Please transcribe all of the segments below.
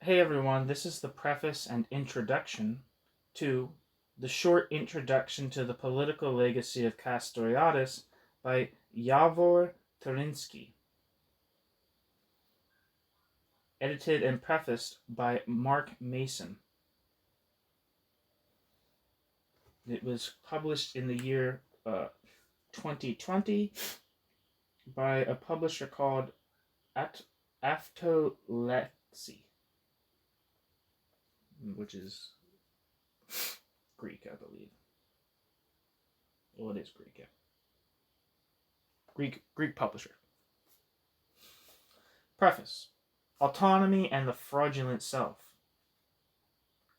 Hey everyone, this is the preface and introduction to The Short Introduction to the Political Legacy of Castoriadis by Yavor Tarinski. Edited and prefaced by Mark Mason. It was published in the year 2020 by a publisher called Aftolexi, which is Greek, I believe. Well, it is Greek, yeah. Greek publisher. Preface. Autonomy and the fraudulent self.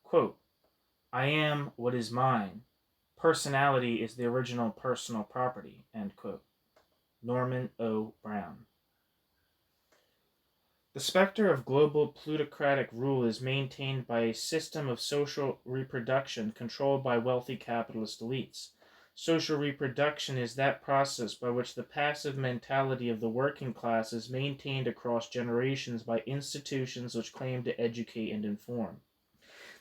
Quote, I am what is mine. Personality is the original personal property. End quote. Norman O. Brown. The specter of global plutocratic rule is maintained by a system of social reproduction controlled by wealthy capitalist elites. Social reproduction is that process by which the passive mentality of the working class is maintained across generations by institutions which claim to educate and inform.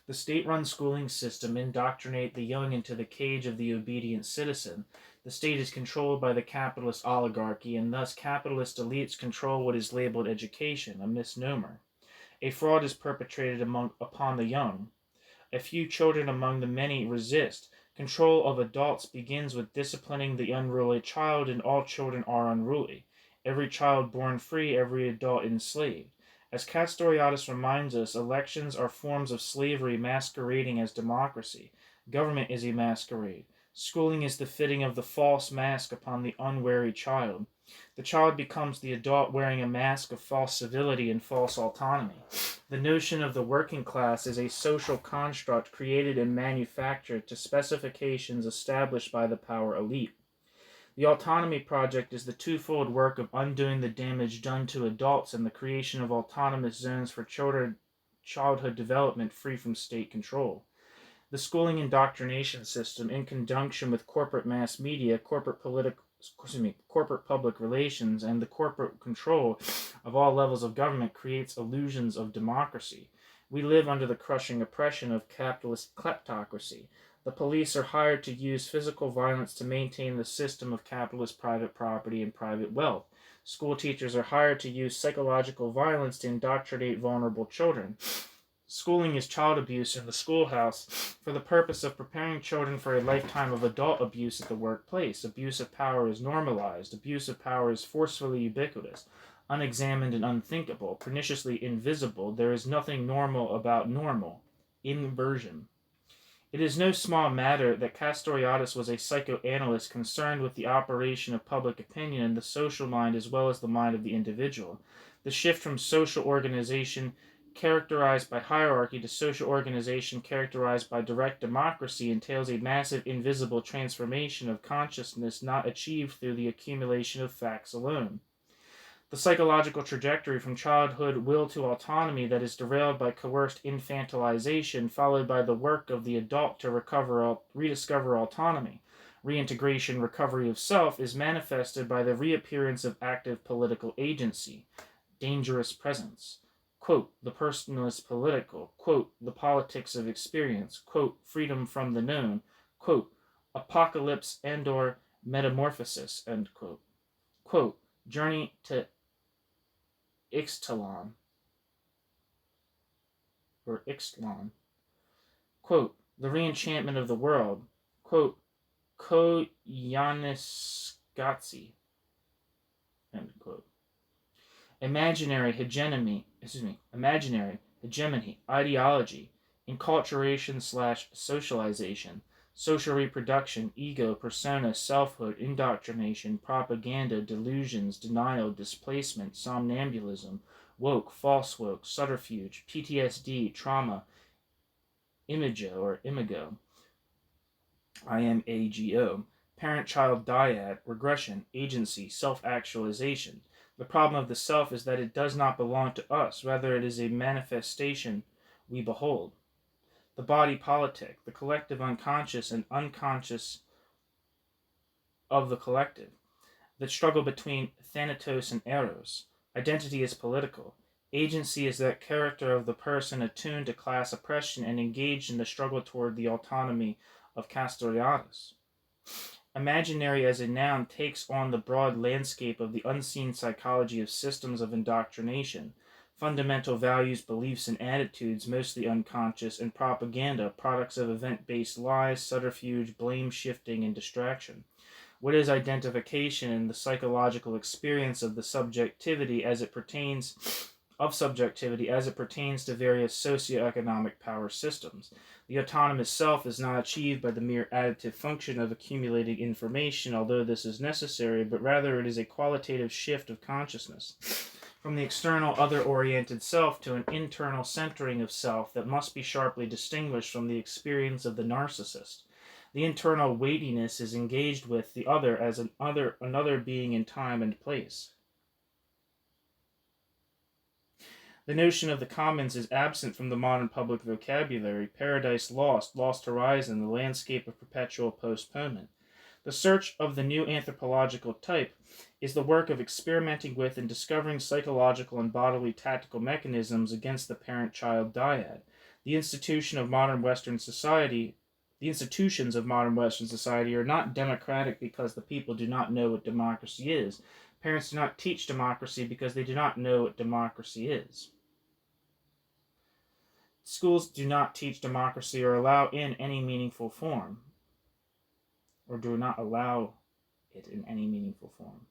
The state-run schooling system indoctrinates the young into the cage of the obedient citizen. The state is controlled by the capitalist oligarchy, and thus capitalist elites control what is labeled education, a misnomer. A fraud is perpetrated upon the young. A few children among the many resist. Control of adults begins with disciplining the unruly child, and all children are unruly. Every child born free, every adult enslaved. As Castoriadis reminds us, elections are forms of slavery masquerading as democracy. Government is a masquerade. Schooling is the fitting of the false mask upon the unwary child. The child becomes the adult wearing a mask of false civility and false autonomy. The notion of the working class is a social construct created and manufactured to specifications established by the power elite. The autonomy project is the twofold work of undoing the damage done to adults and the creation of autonomous zones for childhood development free from state control. The schooling indoctrination system, in conjunction with corporate mass media, corporate public relations, and the corporate control of all levels of government, creates illusions of democracy. We live under the crushing oppression of capitalist kleptocracy. The police are hired to use physical violence to maintain the system of capitalist private property and private wealth. School teachers are hired to use psychological violence to indoctrinate vulnerable children. Schooling is child abuse in the schoolhouse for the purpose of preparing children for a lifetime of adult abuse at the workplace. Abuse of power is normalized. Abuse of power is forcefully ubiquitous, unexamined and unthinkable, perniciously invisible. There is nothing normal about normal. Inversion. It is no small matter that Castoriadis was a psychoanalyst concerned with the operation of public opinion in the social mind as well as the mind of the individual. The shift from social organization characterized by hierarchy to social organization characterized by direct democracy entails a massive invisible transformation of consciousness not achieved through the accumulation of facts alone. The psychological trajectory from childhood will to autonomy that is derailed by coerced infantilization, followed by the work of the adult to rediscover autonomy, reintegration, recovery of self, is manifested by the reappearance of active political agency, dangerous presence. Quote, the personal is political. Quote, the politics of experience. Quote, freedom from the known. Quote, apocalypse and or metamorphosis. End quote. Quote, journey to Ixtlan. Quote, the reenchantment of the world. Quote, Koyaanisqatsi. End quote. Imaginary hegemony, ideology, enculturation/socialization, social reproduction, ego, persona, selfhood, indoctrination, propaganda, delusions, denial, displacement, somnambulism, woke, false woke, subterfuge, PTSD, trauma, imago, IMAGO, parent-child dyad, regression, agency, self-actualization. The problem of the self is that it does not belong to us, rather it is a manifestation we behold. The body politic, the collective unconscious and unconscious of the collective. The struggle between Thanatos and Eros. Identity is political. Agency is that character of the person attuned to class oppression and engaged in the struggle toward the autonomy of Castoriadis. Imaginary as a noun takes on the broad landscape of the unseen psychology of systems of indoctrination, fundamental values, beliefs, and attitudes, mostly unconscious, and propaganda, products of event-based lies, subterfuge, blame shifting, and distraction. What is identification and the psychological experience of the subjectivity as it pertains to various socioeconomic power systems? The autonomous self is not achieved by the mere additive function of accumulating information, although this is necessary, but rather it is a qualitative shift of consciousness from the external other-oriented self to an internal centering of self that must be sharply distinguished from the experience of the narcissist. The internal weightiness is engaged with the other as another being in time and place. The notion of the commons is absent from the modern public vocabulary. Paradise lost, lost horizon, the landscape of perpetual postponement. The search of the new anthropological type is the work of experimenting with and discovering psychological and bodily tactical mechanisms against the parent-child dyad. The institutions of modern Western society are not democratic because the people do not know what democracy is. Parents do not teach democracy because they do not know what democracy is. Schools do not teach democracy or allow in any meaningful form, or do not allow it in any meaningful form.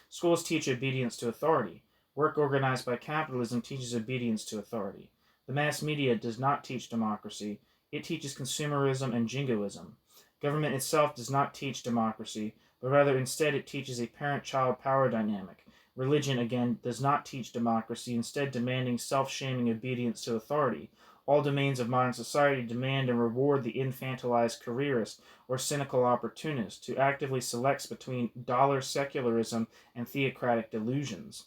Schools teach obedience to authority. Work organized by capitalism teaches obedience to authority. The mass media does not teach democracy. It teaches consumerism and jingoism. Government itself does not teach democracy, but rather instead it teaches a parent-child power dynamic. Religion, again, does not teach democracy, instead demanding self-shaming obedience to authority. All domains of modern society demand and reward the infantilized careerist or cynical opportunist who actively selects between dollar secularism and theocratic delusions.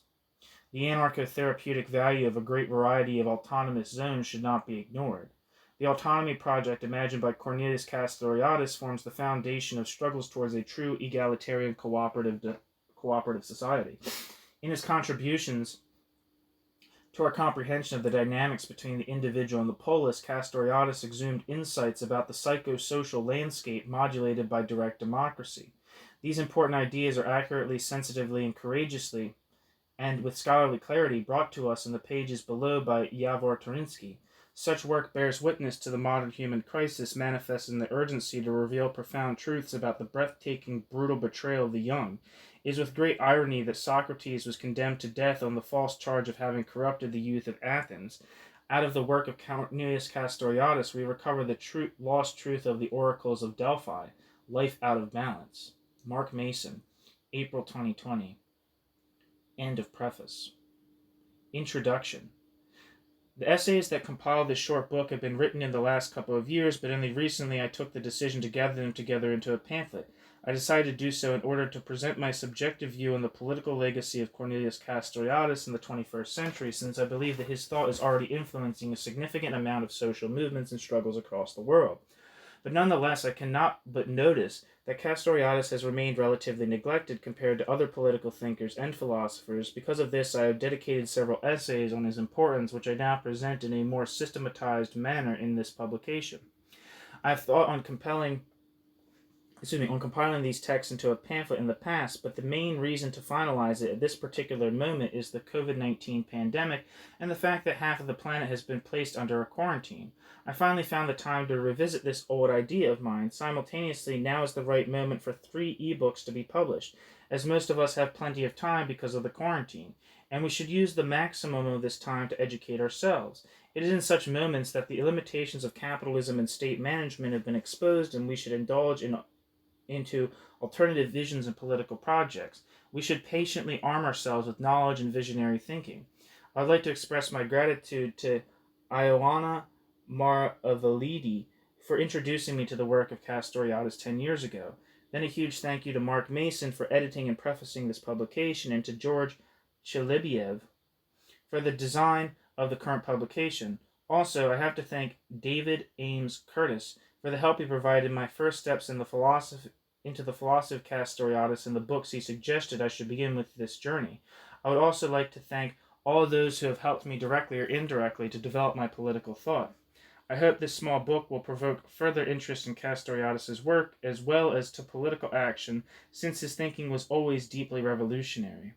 The anarcho-therapeutic value of a great variety of autonomous zones should not be ignored. The autonomy project imagined by Cornelius Castoriadis forms the foundation of struggles towards a true egalitarian cooperative society. In his contributions to our comprehension of the dynamics between the individual and the polis, Castoriadis exhumed insights about the psychosocial landscape modulated by direct democracy. These important ideas are accurately, sensitively, and courageously, and with scholarly clarity, brought to us in the pages below by Yavor Tarinski. Such work bears witness to the modern human crisis, manifest in the urgency to reveal profound truths about the breathtaking, brutal betrayal of the young. It is with great irony that Socrates was condemned to death on the false charge of having corrupted the youth of Athens. Out of the work of Cornelius Castoriadis, we recover the lost truth of the oracles of Delphi, life out of balance. Mark Mason, April 2020. End of preface. Introduction. The essays that compile this short book have been written in the last couple of years, but only recently I took the decision to gather them together into a pamphlet. I decided to do so in order to present my subjective view on the political legacy of Cornelius Castoriadis in the 21st century, since I believe that his thought is already influencing a significant amount of social movements and struggles across the world. But nonetheless, I cannot but notice that Castoriadis has remained relatively neglected compared to other political thinkers and philosophers. Because of this, I have dedicated several essays on his importance, which I now present in a more systematized manner in this publication. I have thought on compiling these texts into a pamphlet in the past, but the main reason to finalize it at this particular moment is the COVID-19 pandemic and the fact that half of the planet has been placed under a quarantine. I finally found the time to revisit this old idea of mine. Simultaneously, now is the right moment for 3 ebooks to be published, as most of us have plenty of time because of the quarantine, and we should use the maximum of this time to educate ourselves. It is in such moments that the limitations of capitalism and state management have been exposed, and we should indulge into alternative visions and political projects. We should patiently arm ourselves with knowledge and visionary thinking. I would like to express my gratitude to Ioana Maravalidi for introducing me to the work of Castoriadis 10 years ago. Then a huge thank you to Mark Mason for editing and prefacing this publication, and to George Chelibiev for the design of the current publication. Also, I have to thank David Ames Curtis for the help he provided in my first steps into the philosophy of Castoriadis and the books he suggested I should begin with this journey. I would also like to thank all of those who have helped me directly or indirectly to develop my political thought. I hope this small book will provoke further interest in Castoriadis' work as well as to political action, since his thinking was always deeply revolutionary.